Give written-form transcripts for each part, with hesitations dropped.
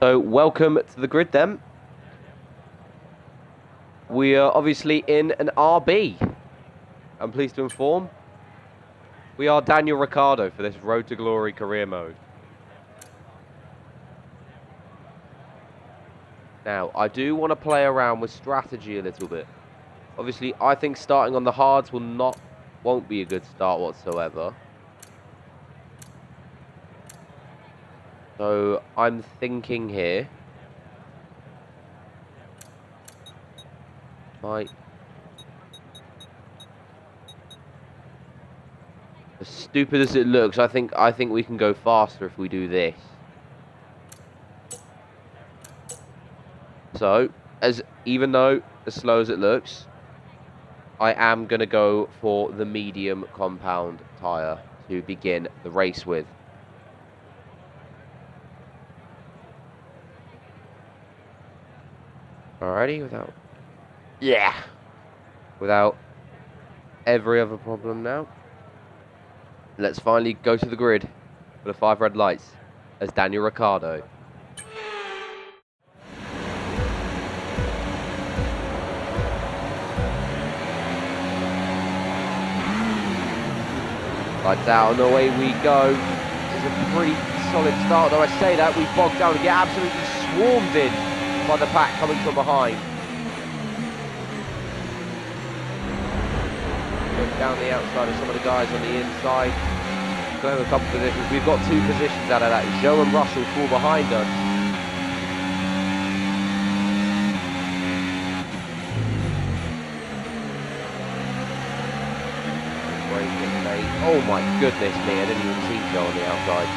So welcome to the grid then. We are obviously in an RB. I'm pleased to inform we are Daniel Ricciardo for this Road to Glory career mode. Now, I do want to play around with strategy a little bit. Obviously, I think starting on the hards won't be a good start whatsoever. So, I'm thinking here. As stupid as it looks, I think we can go faster if we do this. So, even though as slow as it looks, I am going to go for the medium compound tyre to begin the race with. Alrighty, without every other problem now. Let's finally go to the grid for the 5 red lights as Daniel Ricciardo. Lights out and away we go. This is a pretty solid start, though I say that. We bogged down and get absolutely swarmed in by the pack coming from behind. Look down the outside of some of the guys on the inside. Going a couple of positions. We've got 2 positions out of that. Joe and Russell fall behind us. Oh my goodness me, I didn't even see Joe on the outside.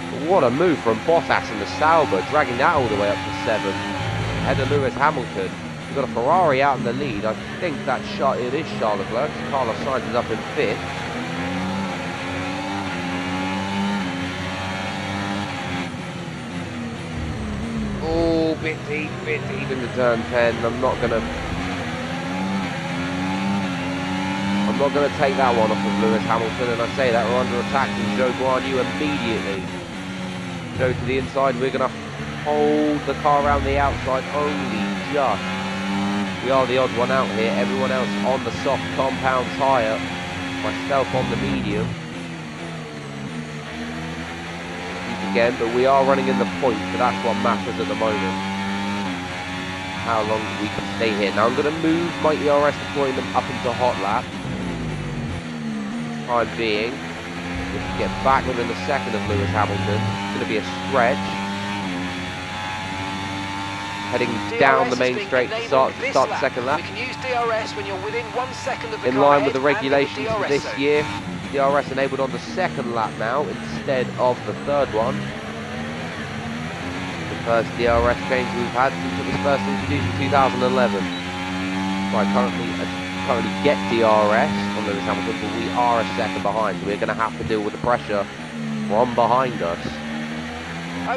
But what a move from Bottas and the Sauber, dragging that all the way up to 7. Ahead of Lewis Hamilton. We've got a Ferrari out in the lead. I think it is Charles Leclerc. Carlos Sainz is up in 5th. Oh, bit deep into turn 10. I'm not going to take that one off of Lewis Hamilton, and I say that we're under attack from Zhou Guanyu immediately. Go to the inside, we're going to hold the car around the outside only just. We are the odd one out here, everyone else on the soft compound tyre, myself on the medium. Again, but we are running in the points, so that's what matters at the moment. How long we can stay here. Now I'm going to move my ERS, deploying them up into hot lap. Time being, we can get back within a second of Lewis Hamilton. It's going to be a stretch. Heading down the main straight to start the second lap. We can use DRS when you're within 1 second of the in line with the regulations for this year. DRS enabled on the second lap now instead of the third one. The first DRS change we've had since it was first introduced in 2011. So I currently get DRS on Lewis Hamilton, but we are a second behind, so we're going to have to deal with the pressure from behind us.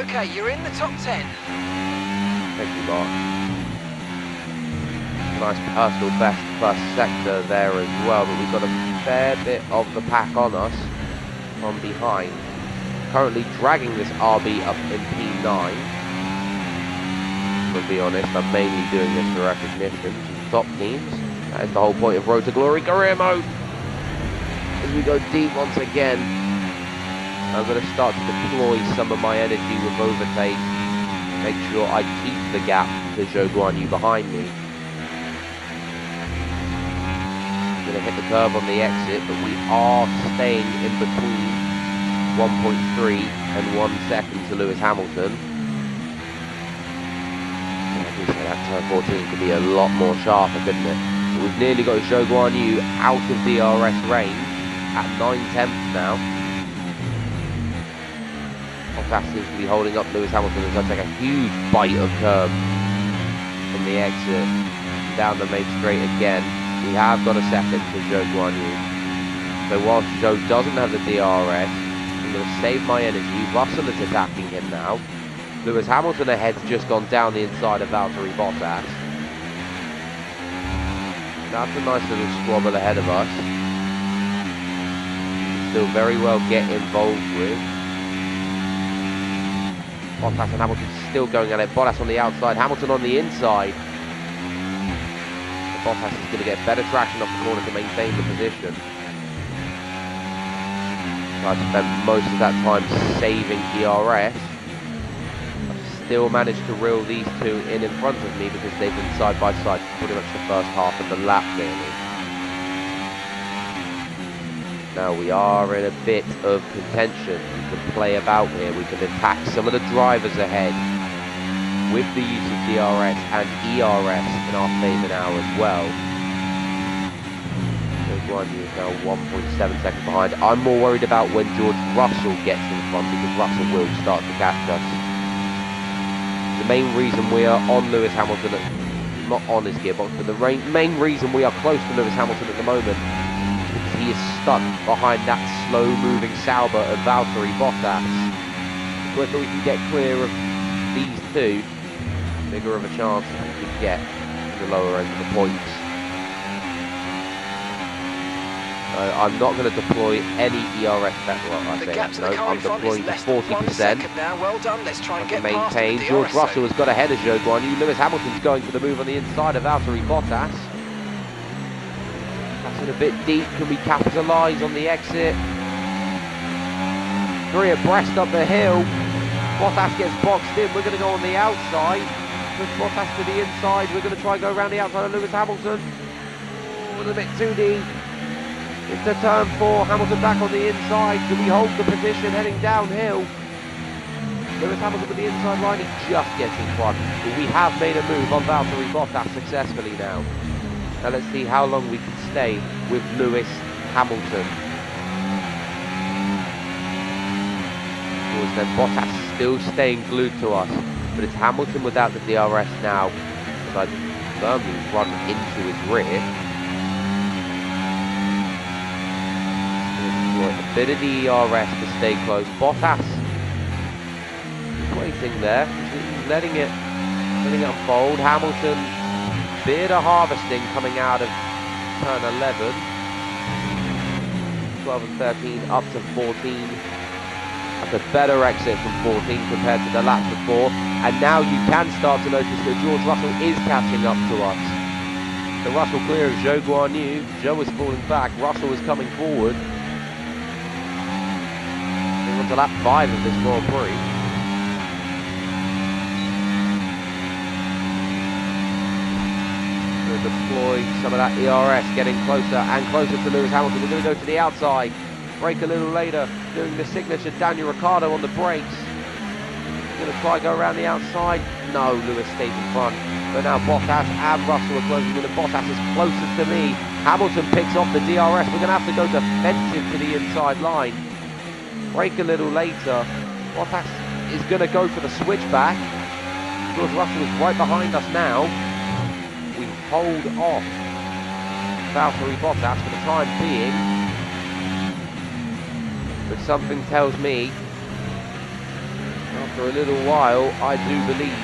Okay, you're in the top 10. Thank you, Mark. Nice personal best first sector there as well, but we've got a fair bit of the pack on us from behind. Currently dragging this RB up in P9. To be honest, I'm mainly doing this for recognition to the top teams. That is the whole point of Road to Glory career mode. As we go deep once again, I'm going to start to deploy some of my energy with overtake. Make sure I keep the gap to Zhou Guanyu behind me. I'm going to hit the curve on the exit, but we are staying in between 1.3 and 1 second to Lewis Hamilton. I do say that turn 14 could be a lot more sharper, couldn't it? We've nearly got Zhou Guanyu out of DRS range at 9/10 now. Bottas seems to be holding up Lewis Hamilton as I take a huge bite of curb from the exit down the main straight again. We have got a second to Zhou Guanyu. So whilst Zhou doesn't have the DRS, I'm going to save my energy. Russell is attacking him now. Lewis Hamilton ahead's just gone down the inside of Valtteri Bottas. That's a nice little squabble ahead of us. Still very well get involved with. Bottas and Hamilton still going at it. Bottas on the outside, Hamilton on the inside. Bottas is going to get better traction off the corner to maintain the position. So I've spent most of that time saving DRS. I've still managed to reel these two in front of me because they've been side by side for pretty much the first half of the lap nearly. Now we are in a bit of contention. We can play about here. We can attack some of the drivers ahead with the use of DRS and ERS in our favour now as well. Guan Yu is now 1.7 seconds behind. I'm more worried about when George Russell gets in front, because Russell will start to catch us. The main reason we are on Lewis Hamilton, not on his gearbox, but the main reason we are close to Lewis Hamilton at the moment is because he is stuck behind that slow-moving Sauber of Valtteri Bottas. The quicker we can get clear of these two, the bigger of a chance we can get to the lower end of the points. I'm not going to deploy any ERS I'm deploying 40%. Well done. Let's try and get maintain. George Russell has got ahead of Zhou Guanyu. Lewis Hamilton's going for the move on the inside of Valtteri Bottas. That's in a bit deep. Can we capitalise on the exit? 3 abreast up the hill. Bottas gets boxed in. We're going to go on the outside. Push Bottas to the inside. We're going to try and go around the outside of Lewis Hamilton. A little bit too deep. Into turn 4, Hamilton back on the inside. Can we hold the position heading downhill? Lewis Hamilton with the inside line, he just gets in front. But we have made a move on Valtteri Bottas successfully now. Now let's see how long we can stay with Lewis Hamilton. Towards then, Bottas still staying glued to us. But it's Hamilton without the DRS now. So I firmly run into his rear. A bit of the ERS to stay close. Bottas waiting there. He's letting it unfold. Hamilton, bit of harvesting coming out of turn 11. 12 and 13 up to 14. That's a better exit from 14 compared to the lap before. And now you can start to notice that George Russell is catching up to us. The Russell clear of Zhou Guanyu. Zhou is falling back. Russell is coming forward. On to lap 5 of this Grand Prix. Going to deploy some of that ERS, getting closer and closer to Lewis Hamilton. We're going to go to the outside, brake a little later, doing the signature Daniel Ricciardo on the brakes. We're going to try go around the outside. No, Lewis stays in front. But now Bottas and Russell are closing in, and Bottas is closer to me. Hamilton picks off the DRS. We're going to have to go defensive to the inside line. Brake a little later. Bottas is going to go for the switchback. George Russell is right behind us now. We hold off Valtteri Bottas for the time being. But something tells me, after a little while, I do believe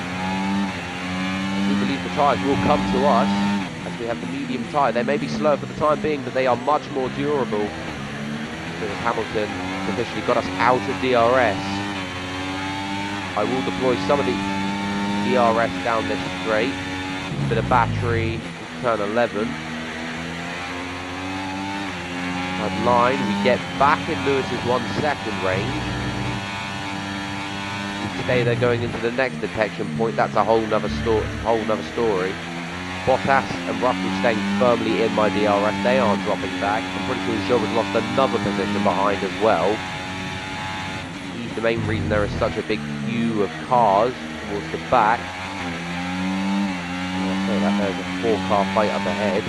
the tyres will come to us, as we have the medium tyre. They may be slow for the time being, but they are much more durable. Hamilton officially got us out of DRS. I will deploy some of the DRS down this straight. A bit of battery, turn 11. Red line, we get back in Lewis's 1 second range. We stay there going into the next detection point. That's a whole nother story. Bottas and Russell staying firmly in my DRS. They aren't dropping back. I'm pretty sure Zhou has lost another position behind as well. He's the main reason there is such a big queue of cars towards the back. I'll say that there's a 4-car fight up ahead.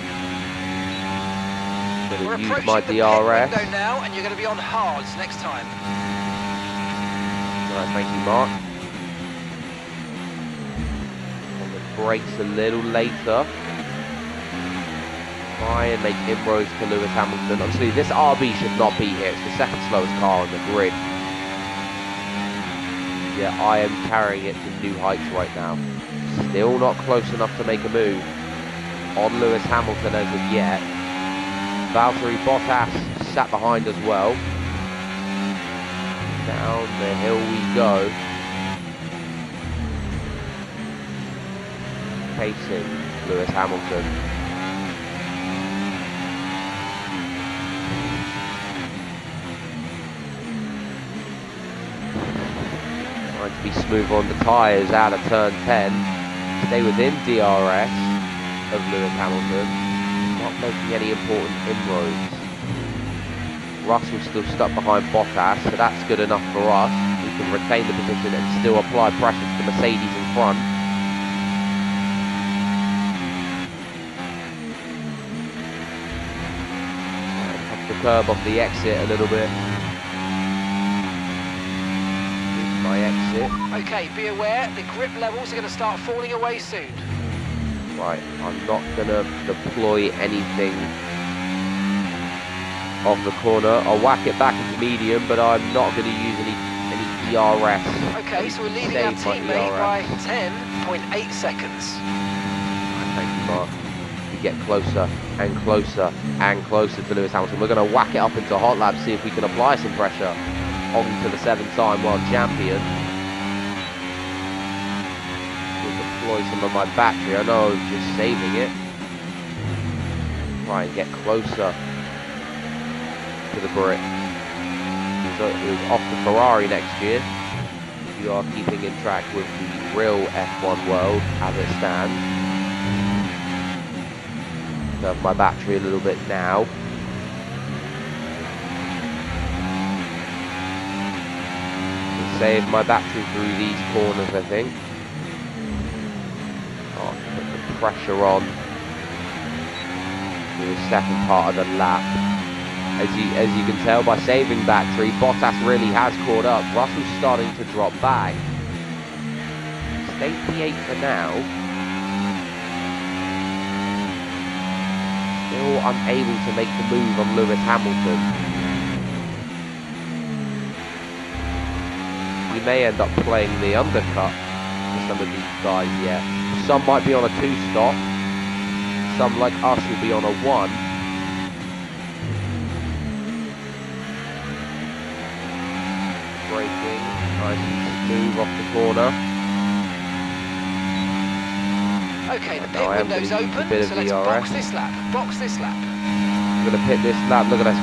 I'm going to use my DRS. Now, and you're going to be on hards next time. Right, thank you, Mark. Brakes a little later. Try and make inroads to Lewis Hamilton. Obviously, this RB should not be here. It's the second slowest car on the grid. Yeah, I am carrying it to new heights right now. Still not close enough to make a move on Lewis Hamilton as of yet. Valtteri Bottas sat behind as well. Down the hill we go. chasing Lewis Hamilton. Trying to be smooth on the tyres out of turn 10. Stay within DRS of Lewis Hamilton. Not making any important inroads. Russell's still stuck behind Bottas, so that's good enough for us. We can retain the position and still apply pressure to the Mercedes in front. Off the curb, off the exit a little bit. Here's my exit. Okay, be aware, the grip levels are going to start falling away soon. Right, I'm not going to deploy anything off the corner. I'll whack it back into medium, but I'm not going to use any DRS. Okay, so we're leading our teammate by 10.8 seconds. Thank you, Mark. We get closer and closer and closer to Lewis Hamilton. We're going to whack it up into hot lap, see if we can apply some pressure onto the 7-time world champion. We'll deploy some of my battery. I know I'm just saving it. Try and get closer to the Brit. So it was off the Ferrari next year. If you are keeping in track with the real F1 world as it stands. Conserve my battery a little bit now. Save my battery through these corners, I think. Oh, put the pressure on to the second part of the lap. As you can tell by saving battery, Bottas really has caught up. Russell's starting to drop back. Stay P8 for now. Still unable to make the move on Lewis Hamilton. We may end up playing the undercut for some of these guys yet. Some might be on a 2-stop. Some, like us, will be on a 1. Braking, nice and smooth off the corner. Okay, the pit window's open, so let's box this lap. Box this lap. I'm going to pit this lap. Look at us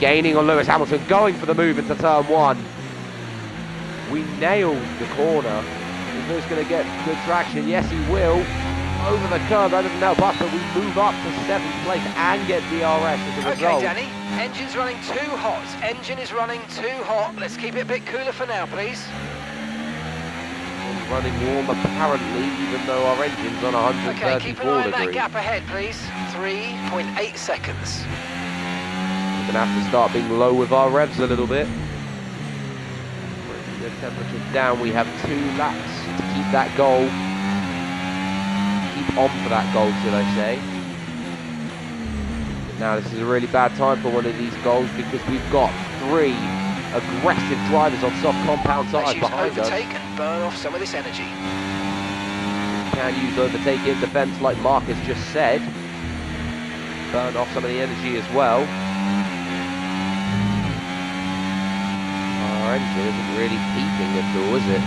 gaining on Lewis Hamilton, going for the move into turn 1. We nailed the corner. Is Lewis going to get good traction? Yes, he will. Over the curve, that doesn't help us, but we move up to 7th place and get DRS as a result. Okay, Danny, engine's running too hot. Engine is running too hot. Let's keep it a bit cooler for now, please. It's running warm, apparently, even though our engine's on 134 Okay, keep an eye on that degrees. gap ahead, please. 3.8 seconds. We're going to have to start being low with our revs a little bit. Bringing the temperature down, we have 2 laps to keep that goal. Keep on for that goal, should I say. But now this is a really bad time for one of these goals because we've got 3 aggressive drivers on soft compound tyres behind us. Overtake and burn off some of this energy. We can use overtake in defence like Marcus just said. Burn off some of the energy as well. Our engine isn't really peaking at all, is it?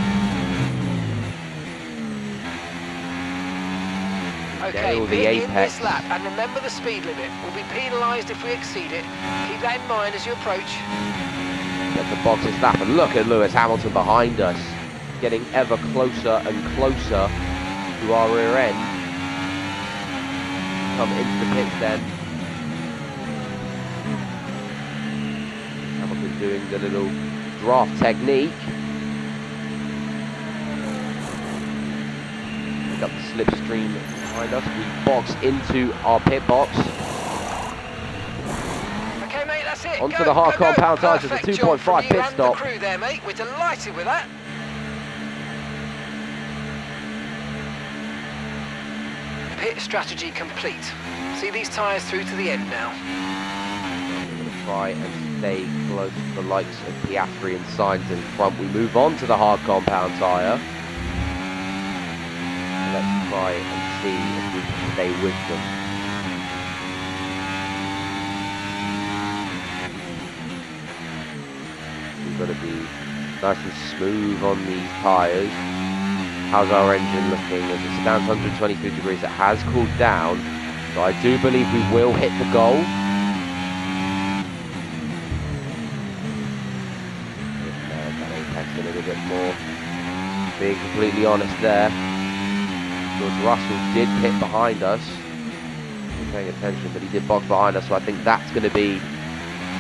Okay, the pit in apex. this lap, and remember the speed limit. We'll be penalised if we exceed it. Keep that in mind as you approach. Get the box this lap, and look at Lewis Hamilton behind us, getting ever closer and closer to our rear end. Come into the pits then. Hamilton doing the little draft technique. Pick up the slipstream behind us. We box into our pit box. Okay, mate, that's it. Onto Go, the hard go, go. compound tyres with a Perfect job 2.5 from you pit and stop. the crew there, mate. We're delighted with that. Pit strategy complete. See these tyres through to the end now. I'm going to try and stay close to the likes of Piastri and Sainz in front. We move on to the hard compound tyre. Let's try and see if we can stay with them. We've got to be nice and smooth on these tyres. How's our engine looking? As it stands 123 degrees, it has cooled down. So I do believe we will hit the goal. That apex a little bit more. Being completely honest there. George Russell did pit behind us. We're paying attention, but he did box behind us. So I think that's going to be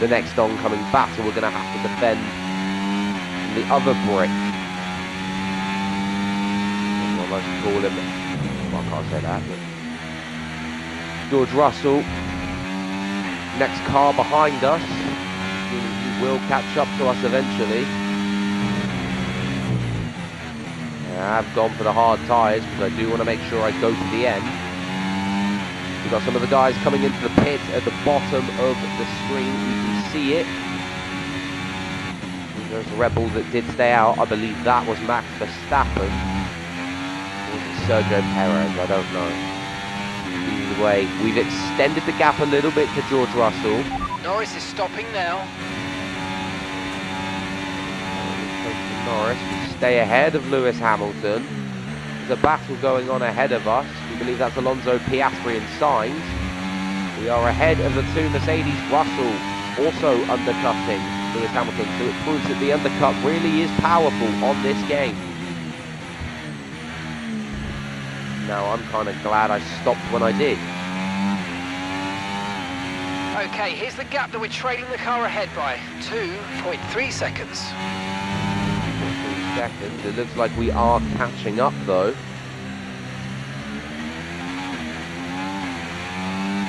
the next oncoming battle. We're going to have to defend the other brick. I almost call him. Well, I can't say that. But George Russell, next car behind us. He will catch up to us eventually. I've gone for the hard tyres because I do want to make sure I go to the end. We've got some of the guys coming into the pit at the bottom of the screen. You can see it. There's a Red Bull that did stay out. I believe that was Max Verstappen. Or was it Sergio Perez? I don't know. Either way, we've extended the gap a little bit to George Russell. Norris is stopping now. Norris, we stay ahead of Lewis Hamilton. There's a battle going on ahead of us. We believe that's Alonso, Piastri and Sainz. We are ahead of the two Mercedes. Russell also undercutting Lewis Hamilton, so it proves that the undercut really is powerful on this game. Now I'm kind of glad I stopped when I did. Okay, here's the gap that we're trailing the car ahead by. 2.3 seconds. 3 seconds. It looks like we are catching up though.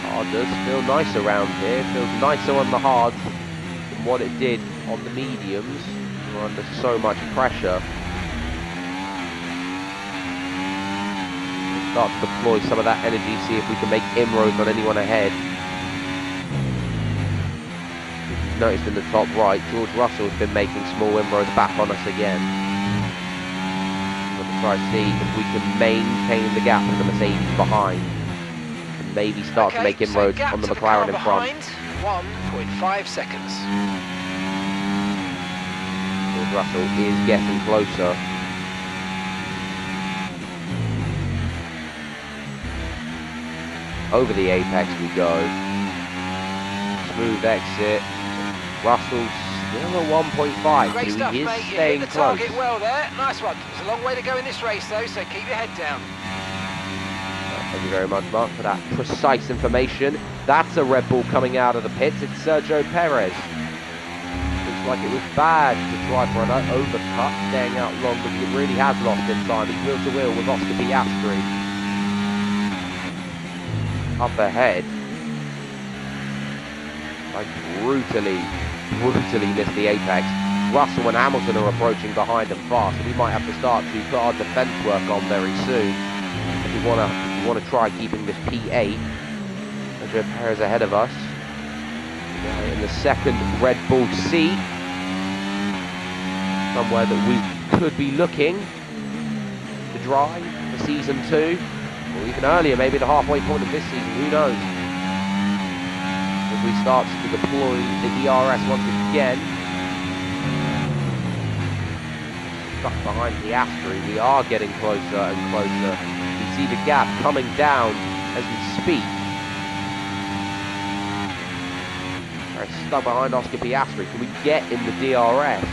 Hard does feel nice around here. It feels nicer on the hards than what it did on the mediums. We're under so much pressure. We'll start to deploy some of that energy, see if we can make inroads on anyone ahead. Noticed in the top right, George Russell has been making small inroads back on us again. I'm going to try to see if we can maintain the gap in the Mercedes behind. And maybe start to make inroads on the McLaren in front. 1.5 seconds. George Russell is getting closer. Over the apex we go. Smooth exit. Russell's still a 1.5, Great so stuff, he is mate. You staying hit the close. target well there. Nice one. There's a long way to go in this race, though, so keep your head down. Thank you very much, Mark, for that precise information. That's a Red Bull coming out of the pits. It's Sergio Perez. Looks like it was bad to try for an overcut, staying out long, because it really has lost its time. He's wheel to wheel with Oscar Piastri. Up ahead. I brutally missed the apex. Russell and Hamilton are approaching behind them fast, and we might have to start to put our defence work on very soon if we want to try keeping this P8. Sergio Perez ahead of us. In the second Red Bull seat, somewhere that we could be looking to drive for season 2, or even earlier, maybe the halfway point of this season. Who knows? As we start to deploy the DRS once again. Stuck behind Piastri, we are getting closer and closer. You can see the gap coming down as we speak. We're stuck behind Oscar Piastri. Can we get in the DRS?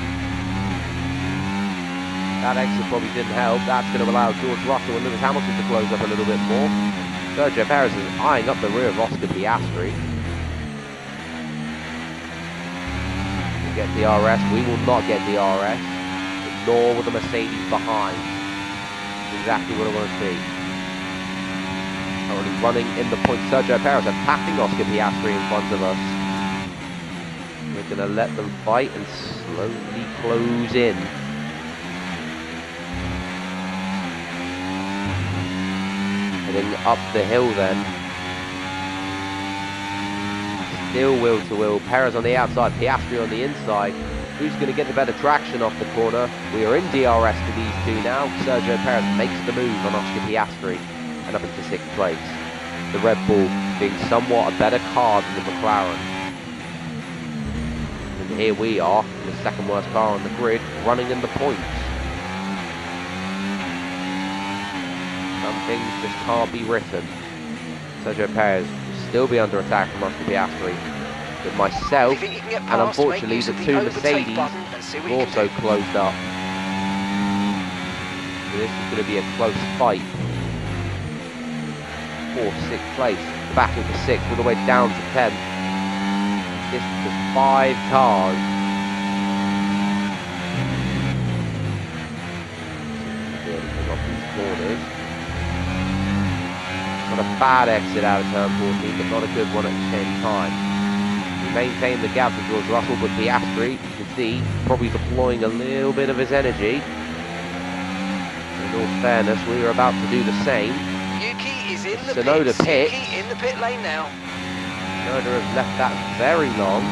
That exit probably didn't help. That's going to allow George Russell and Lewis Hamilton to close up a little bit more. Sergio Perez is eyeing up the rear of Oscar Piastri. Get DRS, we will not get DRS, nor will the Mercedes behind. That's exactly what I want to see. Currently running in the point. Sergio Perez attacking Oscar Piastri in front of us. We're going to let them fight and slowly close in. Heading up the hill then. Still wheel to wheel. Perez on the outside, Piastri on the inside. Who's going to get the better traction off the corner? We are in DRS for these two now. Sergio Perez makes the move on Oscar Piastri and up into 6th place. The Red Bull being somewhat a better car than the McLaren. And here we are, the second worst car on the grid, running in the points. Some things just can't be written. Sergio Perez will still be under attack from Oscar Piastri. With myself, and unfortunately the two Mercedes have also closed up. So this is going to be a close fight for 6th place. Battle for 6th, all the way down to 10th. This is just 5 cars. Corners. Not a bad exit out of turn 14, but not a good one at the same time. We maintain the gap with George Russell, but Piastri, you can see, probably deploying a little bit of his energy. In all fairness, we are about to do the same. Yuki is in the Tsunoda pit. Yuki in the pit lane now. Tsunoda has left that very long.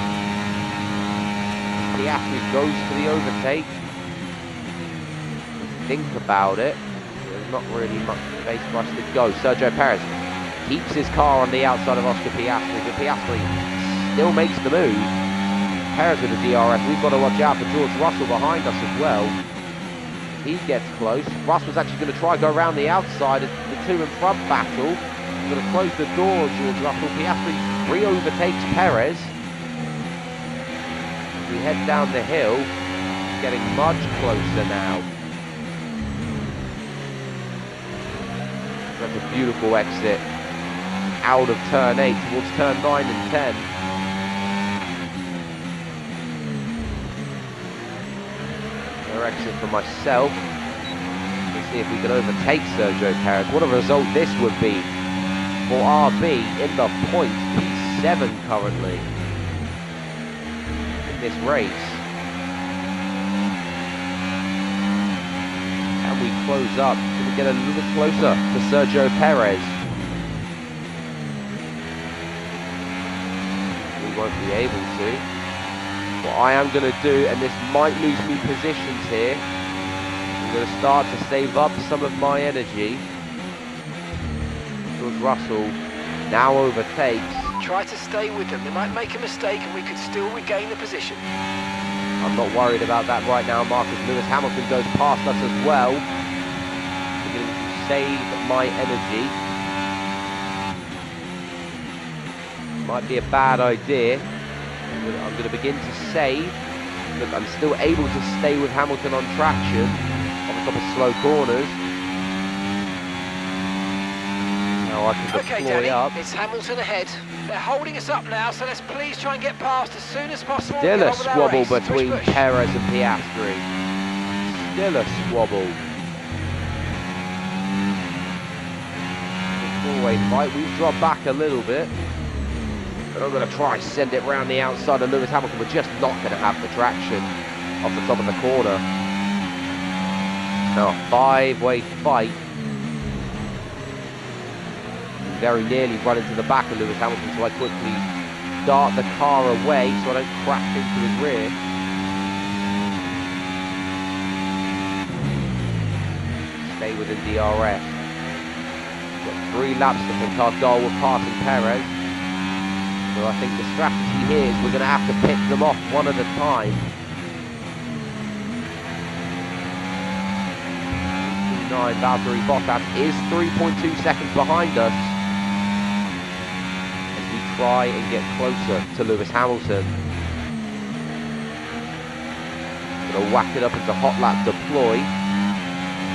Piastri goes for the overtake. Think about it. Not really much space for us to go. Sergio Perez keeps his car on the outside of Oscar Piastri, but Piastri still makes the move. Perez with the DRS. We've got to watch out for George Russell behind us as well. He gets close. Russell's actually going to try to go around the outside. The two in front battle. Going to close the door, George Russell. Piastri re-overtakes Perez. We head down the hill, getting much closer now. That's a beautiful exit out of turn 8 towards turn 9 and 10. Another exit for myself. Let's see if we can overtake Sergio Perez. What a result this would be for RB in the points. P7 currently in this race. And we close up. Can we get a little closer to Sergio Perez? We won't be able to. What I am going to do, and this might lose me positions here, I'm going to start to save up some of my energy. George Russell now overtakes. Try to stay with them. They might make a mistake and we could still regain the position. I'm not worried about that right now, Marcus. Lewis Hamilton goes past us as well. Beginning to save my energy. Might be a bad idea. I'm going to begin to save. Look, I'm still able to stay with Hamilton on traction on the top of slow corners. Now I can deploy Danny, up. it's Hamilton ahead. They're holding us up now, so let's please try and get past as soon as possible. Still a squabble between push. Perez and Piastri. Still a squabble. Four-way fight. We've dropped back a little bit. But I'm going to try and send it round the outside of Lewis Hamilton. We're just not going to have the traction off the top of the corner. Now a five-way fight. Very nearly run into the back of Lewis Hamilton, so I quickly dart the car away so I don't crash into his rear. Stay within DRS. Got 3 laps to think our goal of passing Perez. So I think the strategy here is we're going to have to pick them off one at a time. 9, Valtteri Bottas is 3.2 seconds behind us. Try and get closer to Lewis Hamilton. Gonna whack it up into hot lap deploy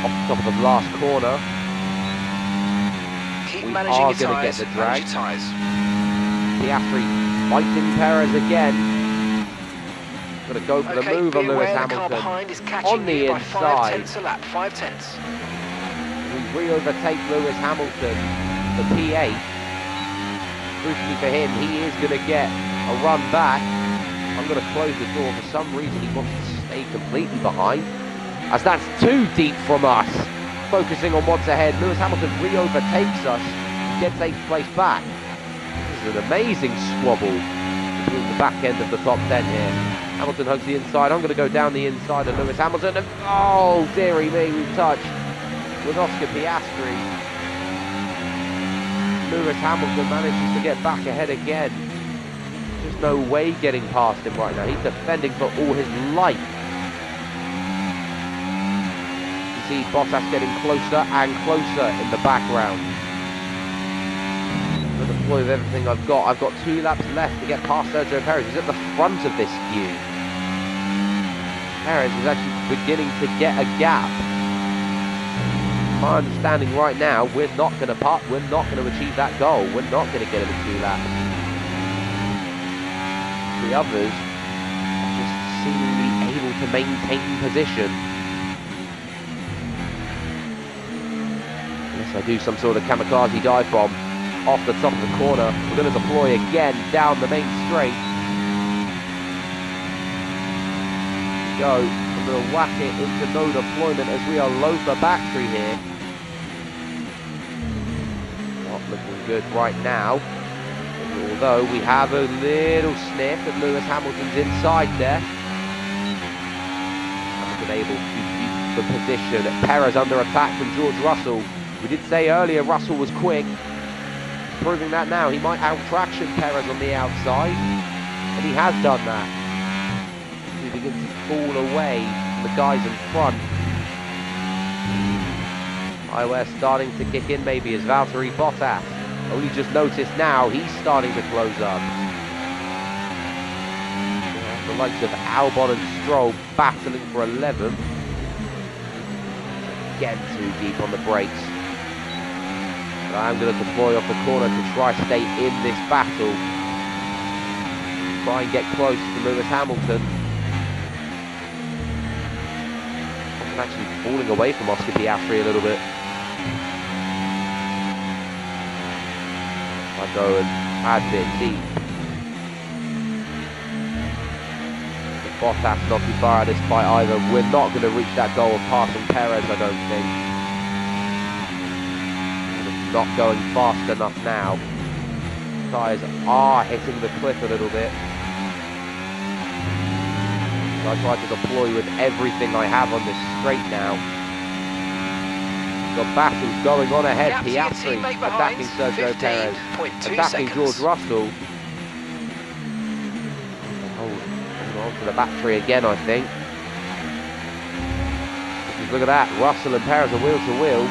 off the top of the last corner. Keep we managing are your going to get tyres, the drag. Piastri fighting Perez again. Gonna go for the move on Lewis Hamilton on the inside. 5 tenths a lap, 5 tenths. We re-overtake Lewis Hamilton, the P8. Crucially for him, he is going to get a run back. I'm going to close the door. For some reason, he wants to stay completely behind, as that's too deep from us. Focusing on what's ahead, Lewis Hamilton re-overtakes us, gets 8th place back. This is an amazing squabble between the back end of the top 10 here. Hamilton hugs the inside. I'm going to go down the inside of Lewis Hamilton, and oh, dearie me, we've touched with Oscar Piastri. Lewis Hamilton manages to get back ahead again. There's no way getting past him right now. He's defending for all his life. see Bottas getting closer and closer in the background. I'm going to deploy with everything I've got. I've got 2 laps left to get past Sergio Perez. He's at the front of this queue. Perez is actually beginning to get a gap. My understanding right now, we're not going to achieve that goal. We're not going to get him in 2 laps. The others are just seemingly able to maintain position. Unless I do some sort of kamikaze dive bomb off the top of the corner. We're going to deploy again down the main straight. Go. I'm going to whack it into no deployment as we are low for battery here. Not looking good right now. Although we have a little sniff at Lewis Hamilton's inside there. Haven't been able to keep the position. Perez under attack from George Russell. We did say earlier Russell was quick. Proving that now. He might out-traction Perez on the outside. And he has done that. He begins to fall away from the guys in front. Eyewear starting to kick in maybe as Valtteri Bottas. Only just noticed now he's starting to close up. The likes of Albon and Stroll battling for 11th. Again too deep on the brakes. But I'm going to deploy off the corner to try stay in this battle. Try and get close to Lewis Hamilton. I'm actually falling away from Oscar Piastri a little bit. I go and add a bit deep. Bottas not too far out of this fight either. We're not going to reach that goal of passing Perez, I don't think. Not going fast enough now. Tyres are hitting the cliff a little bit. So I try to deploy with everything I have on this straight now. Got battles going on ahead. Piastri attacking Sergio Perez, attacking George Russell. Hold on to the battery again, I think. Just look at that, Russell and Perez are wheel to wheel.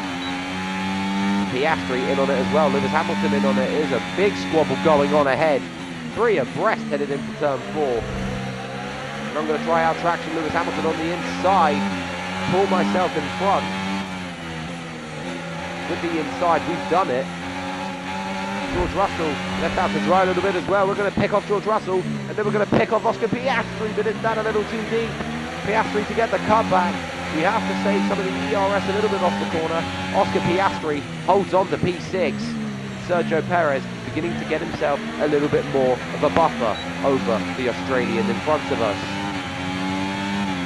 Piastri in on it as well. Lewis Hamilton in on it. There's a big squabble going on ahead. 3 abreast headed into turn 4. And I'm going to try out traction Lewis Hamilton on the inside. Pull myself in front. With the inside, we've done it. George Russell left out to dry a little bit as well. We're going to pick off George Russell, and then we're going to pick off Oscar Piastri, but it's that a little too deep. Piastri to get the cutback. We have to save some of the ERS a little bit off the corner. Oscar Piastri holds on to P6. Sergio Perez beginning to get himself a little bit more of a buffer over the Australian in front of us.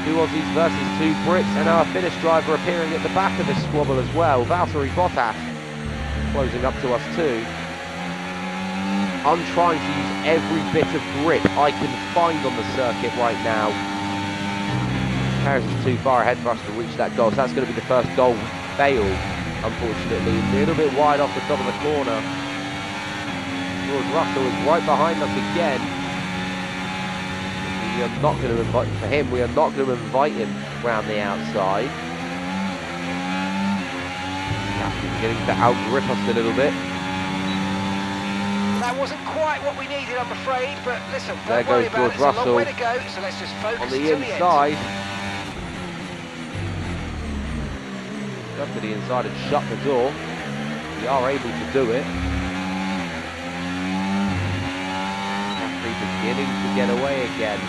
2 Aussies versus 2 Brits, and our Finnish driver appearing at the back of this squabble as well. Valtteri Bottas closing up to us too. I'm trying to use every bit of grip I can find on the circuit right now. Perez is too far ahead for us to reach that goal, so that's going to be the first goal fail, unfortunately. A little bit wide off the top of the corner. George Russell is right behind us again. We are not going to invite, for him, we are not going to invite him round the outside. He's beginning to outgrip us a little bit. That wasn't quite what we needed, I'm afraid, but listen, there don't worry goes about George Russell it. It's a long way to go, so let's just focus on the until inside. the end. Up to the inside and shut the door. We are able to do it. Beginning to get away again.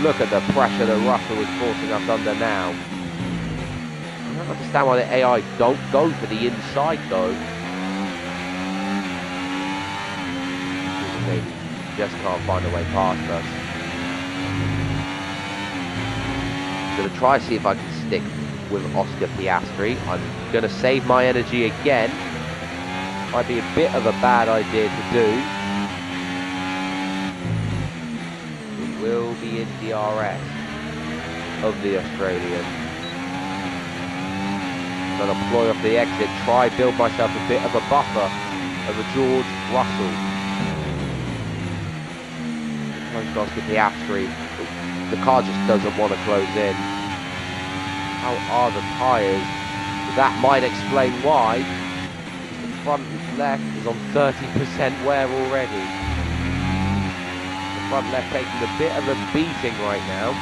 Look at the pressure that Russell is forcing us under now. I don't understand why the AI don't go for the inside though. They just can't find a way past us. I'm going to try see if I can stick with Oscar Piastri. I'm going to save my energy again. Might be a bit of a bad idea to do. Will be in DRS of the Australian. I'm going to deploy off the exit, try build myself a bit of a buffer over George Russell. Close to Oscar Piastri. The car just doesn't want to close in. How are the tyres? that might explain why the front left is on 30% wear already. The front left taking a bit of a beating right now.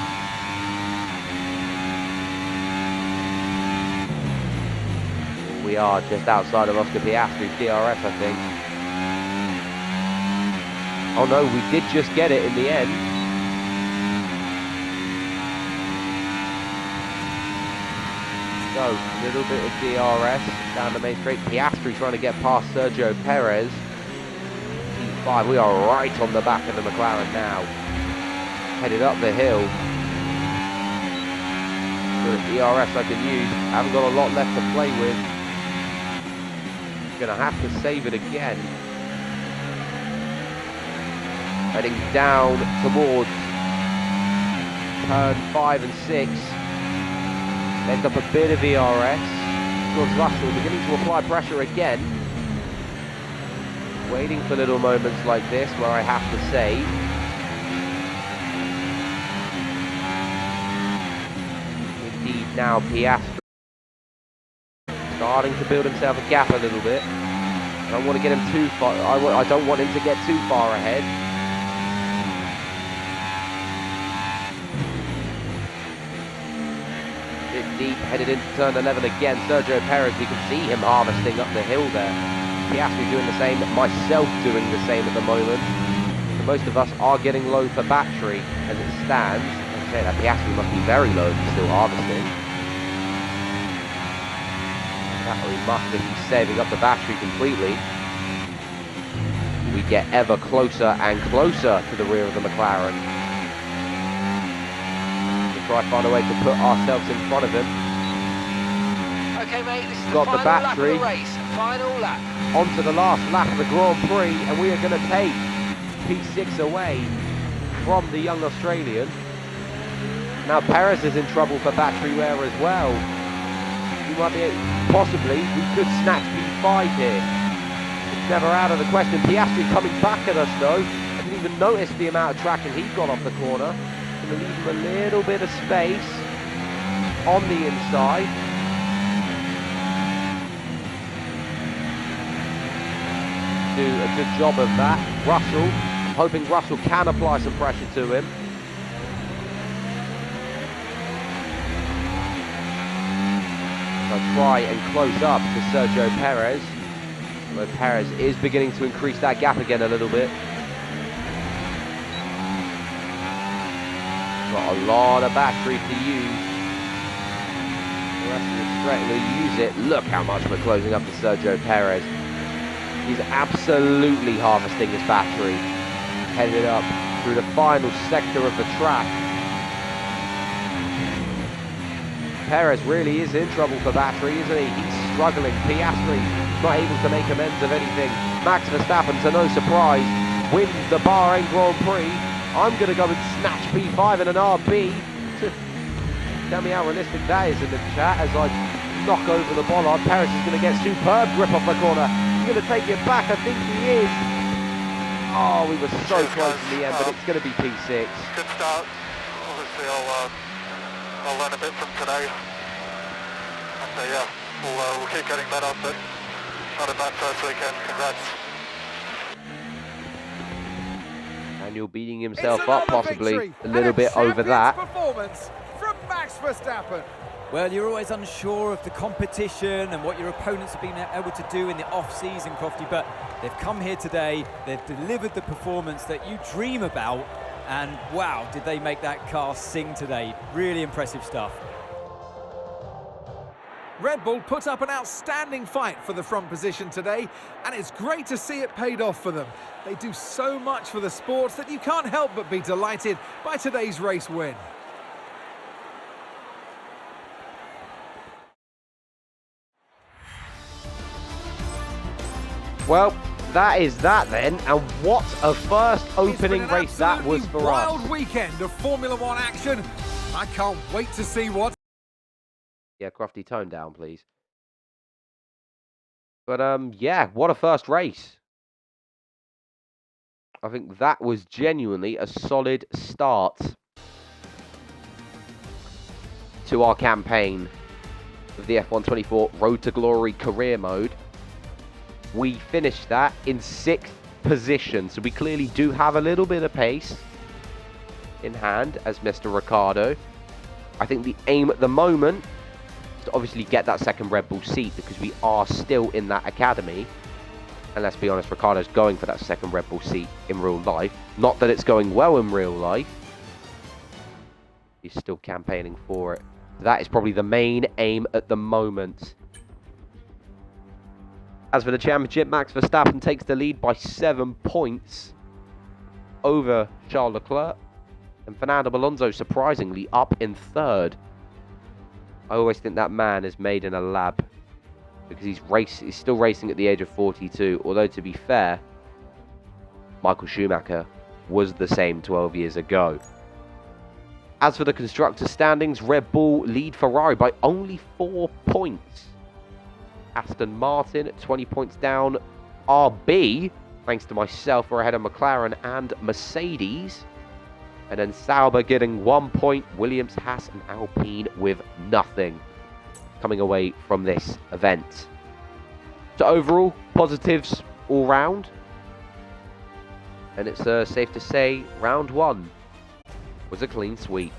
We are just outside of Oscar Piastri's DRS, I think. Oh no, we did just get it in the end. So, a little bit of DRS down the main straight. Piastri trying to get past Sergio Perez. P5, we are right on the back of the McLaren now. Headed up the hill. Good DRS I can use. Haven't got a lot left to play with. Gonna have to save it again. Heading down towards turn 5 and 6. End up a bit of ERS. George Russell beginning to apply pressure again. Waiting for little moments like this where I have to save. Indeed, now Piastri starting to build himself a gap a little bit. I don't want to get him too far. I don't want him to get too far ahead. Bit deep, headed into turn 11 again. Sergio Perez, we can see him harvesting up the hill there. Piastri doing the same, myself doing the same at the moment. So most of us are getting low for battery as it stands. Like I say, that Piastri must be very low if he's still harvesting. He must if he's saving up the battery completely. We get ever closer and closer to the rear of the McLaren. We'll try to find a way to put ourselves in front of him. Okay, mate, this is Got the the final battery. lap of the race. Final lap. Onto the last lap of the Grand Prix, and we are going to take P6 away from the young Australian. Now Perez is in trouble for battery wear as well. We might be possibly, we could snatch P5 here. It's never out of the question. Piastri coming back at us though. I didn't even notice the amount of traction he got off the corner. Going to leave him a little bit of space on the inside. Do a good job of that. Russell, I'm hoping Russell can apply some pressure to him. Try and close up to Sergio Perez. Although Perez is beginning to increase that gap again a little bit. Got a lot of battery to use. The rest of the straight will use it. Look how much we're closing up to Sergio Perez. He's absolutely harvesting his battery. Headed up through the final sector of the track. Perez really is in trouble for battery, isn't he? He's struggling. Piastri not able to make amends of anything. Max Verstappen, to no surprise, wins the Bahrain Grand Prix. I'm going to go and snatch P5 in an RB. Tell me how realistic that is in the chat as I knock over the bollard. Perez is going to get superb grip off the corner. He's going to take it back. I think he is. Oh, we were so close in the end, but it's going to be P6. Good start. Obviously, I'll learn a bit from today. And so yeah, we'll keep getting better, but not a bad first weekend. Congrats. Daniel beating himself up possibly a little bit over that. Performance from Max Verstappen. Well, you're always unsure of the competition and what your opponents have been able to do in the off-season, Crofty, but they've come here today, they've delivered the performance that you dream about, and wow, did they make that car sing today. Really impressive stuff. Red Bull put up an outstanding fight for the front position today, and it's great to see it paid off for them. They do so much for the sport that you can't help but be delighted by today's race win. Well, that is that then, and what a first opening race that was for us. Wild weekend of Formula One action. I can't wait to see what. Yeah, Crofty, tone down, please. But yeah, what a first race. I think that was genuinely a solid start to our campaign. of the F124 Road to Glory career mode. We finished that in 6th position, so we clearly do have a little bit of pace in hand as Mr. Ricciardo. I think the aim at the moment is to obviously get that second Red Bull seat, because we are still in that academy. And let's be honest, Ricciardo's going for that second Red Bull seat in real life. Not that it's going well in real life. He's still campaigning for it. That is probably the main aim at the moment. As for the championship, Max Verstappen takes the lead by 7 points over Charles Leclerc. And Fernando Alonso, surprisingly, up in 3rd. I always think that man is made in a lab, because he's still racing at the age of 42. Although, to be fair, Michael Schumacher was the same 12 years ago. As for the constructors' standings, Red Bull lead Ferrari by only 4 points. Aston Martin 20 points down. RB, thanks to myself, are ahead of McLaren and Mercedes. And then Sauber getting 1 point. Williams, Haas and Alpine with nothing coming away from this event. So overall, positives all round. And it's safe to say round 1 was a clean sweep.